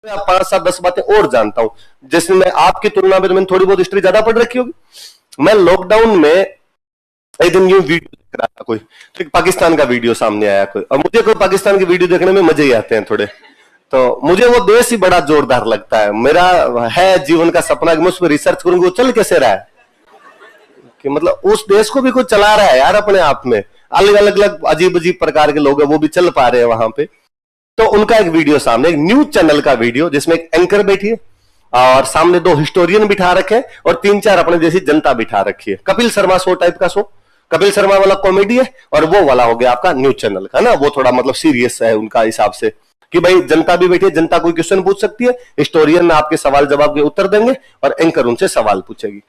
आप 5, 7, 10 बातें और जानता हूं, जैसे मैं आपकी तुलना में तो मैंने थोड़ी बहुत हिस्ट्री ज्यादा पढ़ रखी होगी। मैं लॉकडाउन में एक दिन यूं वीडियो देख रहा था, कोई तो पाकिस्तान का वीडियो सामने आया कोई, और मुझे कोई पाकिस्तान की वीडियो देखने में मजे ही आते हैं थोड़े, तो मुझे वो देश ही बड़ा जोरदार लगता है। मेरा है जीवन का सपना कि मैं उस पर रिसर्च करूंगी वो चल कैसे रहा है, कि मतलब उस देश को भी कोई चला रहा है यार अपने आप में, अलग अलग अजीब अजीब प्रकार के लोग हैं वो भी चल पा रहे हैं वहां पे। तो उनका एक वीडियो सामने, एक न्यूज चैनल का वीडियो, जिसमें एक एंकर बैठी है और सामने 2 हिस्टोरियन बिठा रखे हैं और 3-4 अपने जैसी जनता बिठा रखी है। कपिल शर्मा शो टाइप का शो, कपिल शर्मा वाला कॉमेडी है और वो वाला हो गया आपका न्यूज चैनल का ना, वो थोड़ा मतलब सीरियस है उनका हिसाब से, कि भाई जनता भी बैठी है, जनता कोई क्वेश्चन पूछ सकती है, हिस्टोरियन आपके सवाल जवाब के उत्तर देंगे और एंकर उनसे सवाल पूछेगी।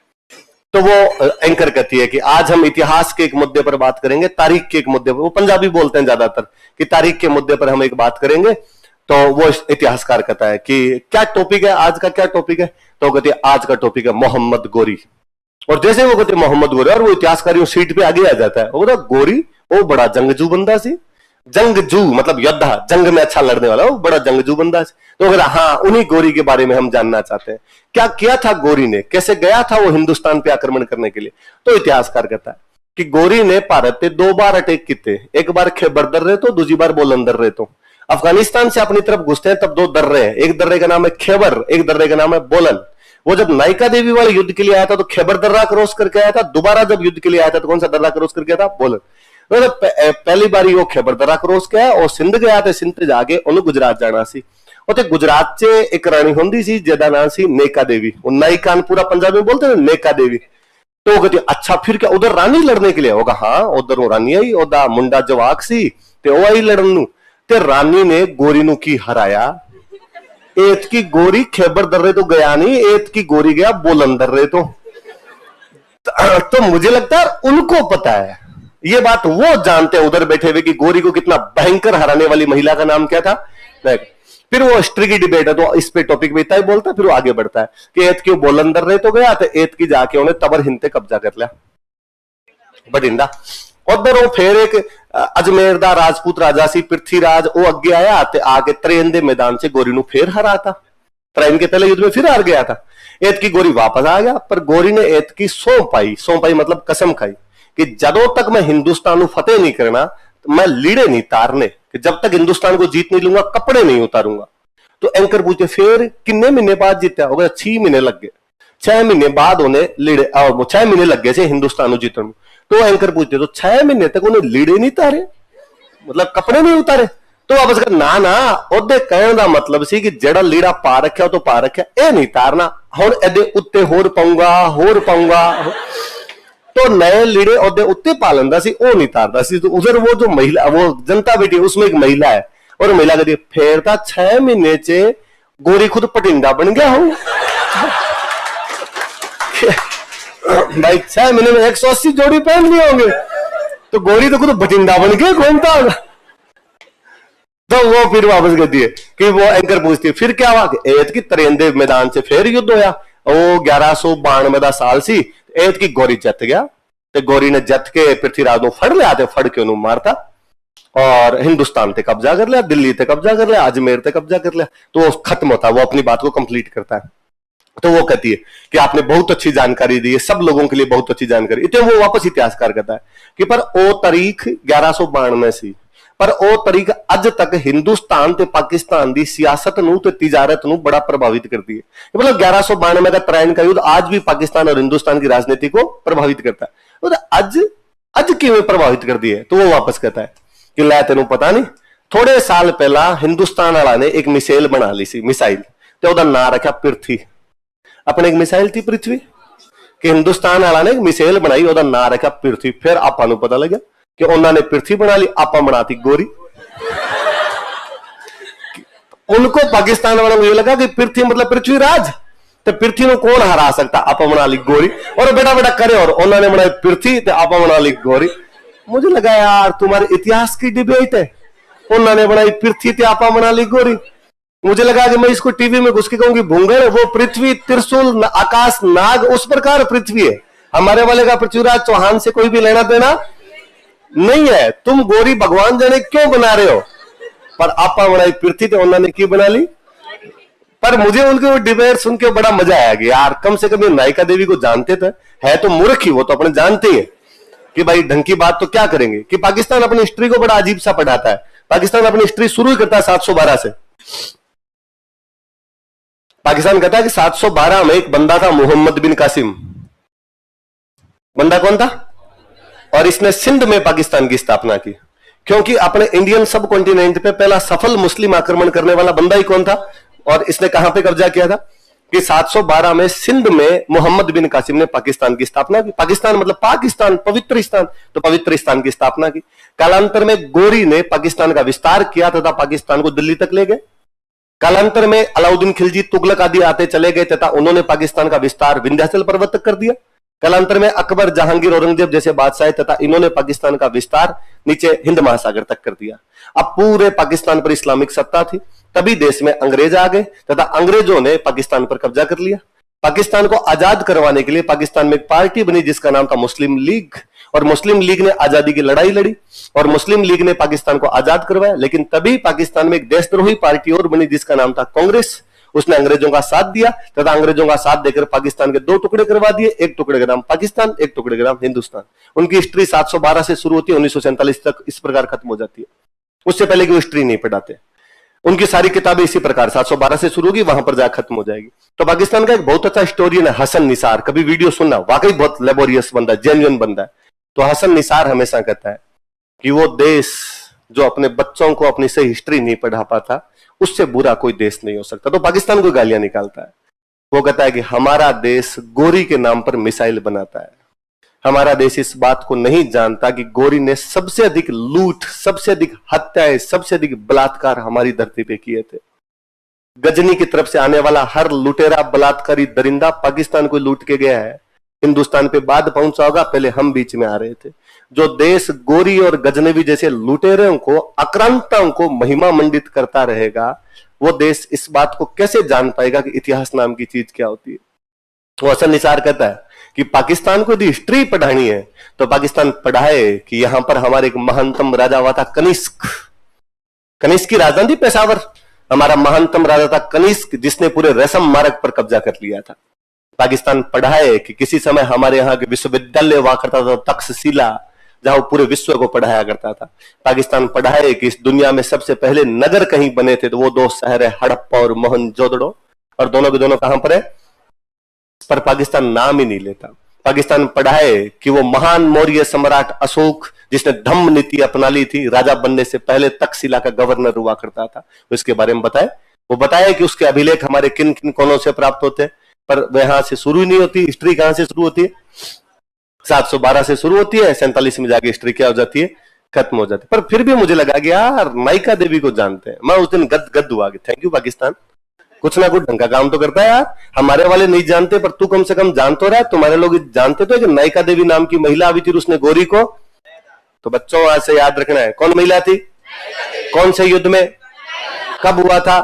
तो वो एंकर कहती है कि आज हम इतिहास के एक मुद्दे पर बात करेंगे, तारीख के एक मुद्दे पर, वो पंजाबी बोलते हैं ज्यादातर, कि तारीख के मुद्दे पर हम एक बात करेंगे। तो वो इतिहासकार कहता है कि क्या टॉपिक है आज का, क्या टॉपिक है, तो कहती है आज का टॉपिक है मोहम्मद गोरी। और जैसे वो कहते मोहम्मद गोरी, और वो इतिहासकारी सीट पे आगे आ जाता है, वो बोला गोरी वो बड़ा जंगजू बंदा सी, जंगजू मतलब योद्धा, जंग में अच्छा लड़ने वाला, वो बड़ा जंगजू बंदा सी। तो कहता हाँ उन्हीं गोरी के बारे में हम जानना चाहते हैं, क्या किया था गोरी ने, कैसे गया था वो हिंदुस्तान पे आक्रमण करने के लिए। तो इतिहासकार कहता है कि गोरी ने भारत पे 2 बार अटैक किए, एक बार खैबर दर्रे तो, दूसरी बार बुलंदर दर्रे तो। अफगानिस्तान से अपनी तरफ घुसते हैं तब 2 दर्रे हैं, एक दर्रे का नाम है खैबर, एक दर्रे का नाम है बोलन। वो जब नायका देवी वाले युद्ध के लिए आया था तो खैबर दर्रा क्रॉस करके आया था, दोबारा जब युद्ध के लिए आया था तो कौन सा दर्रा क्रॉस करके आया था, बोलन। पहली बारी वो खैबर दर्रा क्रॉस किया और सिंध गया था, सिंध से जाके उन्हें गुजरात जाना सी। और गुजरात से एक रानी होंदी सी जेदा नाम सी नेका देवी, नायिका पूरा पंजाबी में बोलते हैं नेका देवी। तो वो कहती अच्छा फिर क्या उधर रानी लड़ने के लिए होगा, हाँ उधर वो रानी आई, ओदा मुंडा जवाक सी ते वो आई लड़न नू, ते रानी ने गोरी नू की हराया। एत की गोरी खैबर दर्रे तो गया नहीं, एत की गोरी गया बोलन दर्रे तो मुझे लगता है उनको पता है ये बात, वो जानते हैं उधर बैठे हुए कि गोरी को कितना भयंकर हराने वाली महिला का नाम क्या था। फिर वो हिस्ट्री की डिबेट है तो इस पे टॉपिक पे इतना ही बोलता है, फिर वो आगे बढ़ता है कि एत की बोलन दर्रे तो गया, तो एत की जाके उन्हें तबर हिंदे कब्जा कर लिया बठिंडा। उधर वो फिर एक अजमेर दा राजपूत राजा सी पृथ्वीराज, वो अगे आया ते आके त्रेन दे मैदान से गोरी नू फिर हरा था, त्रेन के पहले युद्ध में फिर हार गया था। एत की गोरी वापस आ गया, पर गोरी ने एत की सौंप पाई मतलब कसम खाई कि जदों तक मैं हिंदुस्तान को फतेह नहीं करना मैं लीड़े नहीं तारने, कि जब तक हिंदुस्तान को जीत नहीं लूंगा कपड़े नहीं उतारूंगा। तो एंकर पूछे फिर किन्ने महीने बाद जीता, हो गया 6 महीने लग गए, 6 महीने बाद उन्हें लीड़े 6 महीने लग गए थे हिंदुस्तान को जीतने। तो एंकर पूछते तो 6 महीने तक उन्हें लीड़े नहीं तारे, मतलब कपड़े नहीं उतारे। तो वापस कर ना ओदे कहने का मतलब सी कि जेड़ा लीड़ा पा रखा तो पा रखा, ए नहीं तारना, हुण एदे उत्ते होर पाऊंगा। तो नए लीड़े ओदे उत्ते पा लेंदा सी, ओ नहीं तारदा सी। तो उधर वो जो महिला, वो जनता बैठी उसमें एक महिला है, और महिला कहती फिर था 6 महीने चे गोरी खुद पटिंडा बन गया हूं भाई 6 महीने में 180 जोड़ी पहन लिए होंगे, तो गोरी तो खुद बटिंडा बन के घूमता होगा। तो वो फिर वापस कहती है कि वो एंकर पूछती है फिर क्या हुआ, एत की त्रेंदे मैदान से फिर युद्ध होया, वो 1192 का साल सी, एत की गोरी जत गया, तो गोरी ने जत के पृथ्वीराज को फड़ लिया, फड़ के उन्होंने मारता और हिंदुस्तान पे कब्जा कर लिया, दिल्ली पे कब्जा कर लिया, अजमेर पे कब्जा कर लिया। तो वो खत्म होता, वो अपनी बात को कंप्लीट करता है। तो वो कहती है कि आपने बहुत अच्छी जानकारी दी है, सब लोगों के लिए बहुत अच्छी जानकारी। इतने वो वापस इतिहासकार कहता है कि पर ओ तारीख 1192 सी, पर ओ तारीख अज तक हिंदुस्तान ते पाकिस्तान दी सियासत नू ते तिजारत नू बड़ा प्रभावित करती है। मतलब 1192 का त्रैन का युद्ध आज भी पाकिस्तान और हिंदुस्तान की राजनीति को प्रभावित करता है। तो अज किवें प्रभावित करती है, तो वो वापस कहता है कि लै तेनू पता नहीं, थोड़े साल पहला हिंदुस्तान वाला ने एक मिसाइल बना ली सी, मिसाइल, तो ओदा नाम रखा पृथ्वी। अपने एक मिसाइल थी पृथ्वी, कि हिंदुस्तान वाला ने एक मिसाइल बनाई, ओदा नाम रखा पृथ्वी। फिर आपां नू पता लगा कि उन्होंने पृथ्वी बना ली, आपा बनाती गोरी। उनको पाकिस्तान वालों को ये लगा कि पृथ्वी मतलब पृथ्वीराज, तो पृथ्वी को कौन हरा सकता, आपा बना ली गोरी, और बेटा बेटा करे, और उन्होंने बनाई पृथ्वी तो आपा बना ली गोरी। मुझे लगा यार तुम्हारे इतिहास की डिबेट है, उन्होंने बनाई पृथ्वी तो आपा बना ली गोरी। मुझे लगा कि मैं इसको टीवी में घुस के कहूंगी भूंगड़, वो पृथ्वी त्रिशूल आकाश नाग उस प्रकार पृथ्वी है, हमारे वाले का पृथ्वीराज चौहान से कोई भी लेना देना नहीं है। तुम गोरी भगवान जाने क्यों बना रहे हो, पर आपा बनाई पृथ्वी तो उन्होंने की बना ली पर मुझे उनके वो डिबेट सुन के बड़ा मजा आया कि यार कम से कम ये नायिका देवी को जानते थे, है तो मूर्ख ही, वो तो अपने जानते हैं कि भाई ढंग की बात तो क्या करेंगे। कि पाकिस्तान अपनी हिस्ट्री को बड़ा अजीब सा पढ़ाता है। पाकिस्तान अपनी हिस्ट्री शुरू ही करता है 712 से। पाकिस्तान कहता है कि 712 में एक बंदा था मोहम्मद बिन कासिम। बंदा कौन था? और इसने सिंध में पाकिस्तान की स्थापना की, क्योंकि अपने इंडियन सब कॉन्टिनेंट पे पहला सफल मुस्लिम आक्रमण करने वाला बंदा ही कौन था? और इसने कहां पे कब्जा किया था? कि 712 में सिंध में मोहम्मद बिन कासिम ने पाकिस्तान की स्थापना की। पाकिस्तान मतलब पाकिस्तान, पवित्र स्थान, तो पवित्र स्थान की स्थापना की। कालांतर में गोरी ने पाकिस्तान का विस्तार किया तथा पाकिस्तान को दिल्ली तक ले गए। कालांतर में अलाउद्दीन खिलजी, तुगलक आदि आते चले गए तथा उन्होंने पाकिस्तान का विस्तार विंध्याचल पर्वत तक कर दिया। कालांतर में अकबर, जहांगीर, औरंगजेब जैसे बादशाह तथा इन्होंने पाकिस्तान का विस्तार नीचे हिंद महासागर तक कर दिया। अब पूरे पाकिस्तान पर इस्लामिक सत्ता थी। तभी देश में अंग्रेज आ गए तथा अंग्रेजों ने पाकिस्तान पर कब्जा कर लिया। पाकिस्तान को आजाद करवाने के लिए पाकिस्तान में एक पार्टी बनी जिसका नाम था मुस्लिम लीग, और मुस्लिम लीग ने आजादी की लड़ाई लड़ी और मुस्लिम लीग ने पाकिस्तान को आजाद करवाया। लेकिन तभी पाकिस्तान में एक देशद्रोही पार्टी और बनी जिसका नाम था कांग्रेस। उसने अंग्रेजों का साथ दिया तथा अंग्रेजों का साथ देकर पाकिस्तान के दो टुकड़े करवा दिए, एक टुकड़े का नाम पाकिस्तान, एक टुकड़े का नाम हिंदुस्तान। उनकी हिस्ट्री 712 से शुरू होती है, 1947 तक इस प्रकार खत्म हो जाती है। उससे पहले की हिस्ट्री नहीं पढ़ाते। उनकी सारी किताबें इसी प्रकार 712 से शुरू होगी, वहां पर जाकर खत्म हो जाएगी। तो पाकिस्तान का एक बहुत अच्छा हिस्टोरियन है हसन निसार, कभी वीडियो सुनना, वाकई बहुत लेबोरियस बंदा है, जेन्युइन बंदा है। तो हसन निसार हमेशा कहता है कि वो देश जो अपने बच्चों को अपनी सही हिस्ट्री नहीं पढ़ा पाता, उससे बुरा कोई देश नहीं हो सकता। तो पाकिस्तान को गालियां निकालता है। वो कहता है कि हमारा देश गोरी के नाम पर मिसाइल बनाता है। हमारा देश इस बात को नहीं जानता कि गोरी ने सबसे अधिक लूट, सबसे अधिक हत्याएं, सबसे अधिक बलात्कार हमारी धरती पे किए थे। गजनी की तरफ से आने वाला हर लुटेरा, बलात्कारी दरिंदा पाकिस्तान को लूट के गया है। हिंदुस्तान पे बाद पहुंचा होगा, पहले हम बीच में आ रहे थे। जो देश गोरी और गजनवी जैसे लुटेरों को, आक्रांताओं को महिमा मंडित करता रहेगा, वो देश इस बात को कैसे जान पाएगा कि इतिहास नाम की चीज क्या होती है। वो हसन निसार कहता है कि पाकिस्तान को यदि हिस्ट्री पढ़ानी है तो पाकिस्तान पढ़ाए कि यहां पर हमारे एक महानतम राजा हुआ था कनिष्क। कनिष्क की राजधानी थी पेशावर। हमारा महानतम राजा था कनिष्क, जिसने पूरे रेशम मार्ग पर कब्जा कर लिया था। पाकिस्तान पढ़ाए कि किसी समय हमारे यहाँ के विश्वविद्यालय हुआ करता था तक्षशिला, जहां पूरे विश्व को पढ़ाया करता था। पाकिस्तान पढ़ाए कि इस दुनिया में सबसे पहले नगर कहीं बने थे तो वो दो शहर है हड़प्पा और मोहनजोदड़ो, और दोनों के दोनों कहां पर है, पर पाकिस्तान नाम ही नहीं लेता। पाकिस्तान पढ़ाए कि वो महान मौर्य सम्राट अशोक, जिसने धम्म नीति अपना ली थी, राजा बनने से पहले तक्षशिला का गवर्नर हुआ करता था, उसके बारे में बताए। वो बताया कि उसके अभिलेख हमारे किन किन कोनों से प्राप्त होते हैं, पर वह यहां से शुरू ही नहीं होती। हिस्ट्री कहां से शुरू होती है? 712 से शुरू होती है, 47 में जाके हिस्ट्री क्या हो जाती है, खत्म हो जाती है। पर फिर भी मुझे लगा कि यार नायिका देवी को जानते हैं। मैं उस दिन गद हुआ कि थैंक यू पाकिस्तान, कुछ ना कुछ ढंग का काम तो करता है यार। हमारे वाले नहीं जानते, पर तू कम से कम जान तो रहा है। तुम्हारे लोग जानते तो है कि नायिका देवी नाम की महिला आई थी, उसने गोरी को, तो बच्चों आज से याद रखना है, कौन महिला थी, कौन से युद्ध में, कब हुआ था,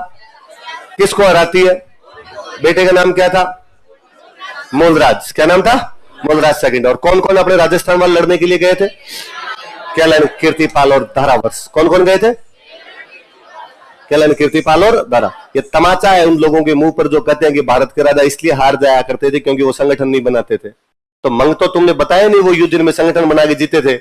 किसको हराती है, बेटे का नाम क्या था, मूलराज। क्या नाम था? मूलराज सेकंड। और कौन कौन अपने राजस्थान वाले लड़ने के लिए गए थे? क्या लाइन? कीर्तिपाल और धारावर्ष। कौन कौन गए थे? क्या लाइन? कीर्तिपाल और धारा। ये तमाचा है उन लोगों के मुंह पर जो कहते हैं कि भारत के राजा इसलिए हार जाया करते थे क्योंकि वो संगठन नहीं बनाते थे। तो मंग तो तुमने बताया नहीं वो युद्ध जिनमें संगठन बना के जीते थे।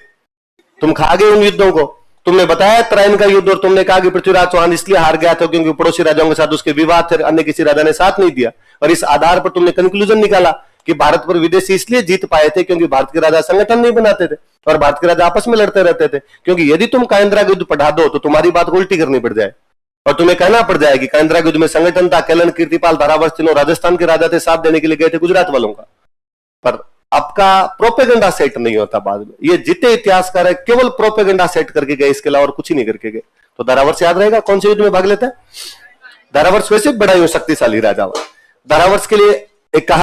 तुम खा गए उन युद्धों को। तुमने बताया तराइन का युद्ध, और तुमने कहा कि पृथ्वीराज चौहान इसलिए हार गया था क्योंकि पड़ोसी राजाओं के साथ उसके विवाद थे, अन्य किसी राजा ने साथ नहीं दिया। और इस आधार पर तुमने कंक्लूजन निकाला कि भारत पर विदेशी इसलिए जीत पाए थे क्योंकि भारत के राजा संगठन नहीं बनाते थे और भारत के राजा आपस में लड़ते रहते थे। क्योंकि यदि तुम कायंद्रा का युद्ध पढ़ा दो तो तुम्हारी बात को उल्टी करनी पड़ जाए और तुम्हें कहना पड़ जाए कि कायंद्रा के युद्ध में संगठन था, केलन, कीर्तिपाल, धारावर्ष तीनों राजस्थान के राजा थे, साथ देने के लिए गए थे गुजरात वालों का। पर आपका प्रोपेगेंडा सेट नहीं होता बाद में। ये जितने इतिहासकार है केवल प्रोपेगेंडा सेट करके गए, इसके अलावा और कुछ ही नहीं करके गए। तो धारावर्ष याद रहेगा कौन से युद्ध में भाग लेता है? धारावर्ष वैसे बड़ा ही शक्तिशाली राजा हुआ। धारावर्ष के लिए एक कहा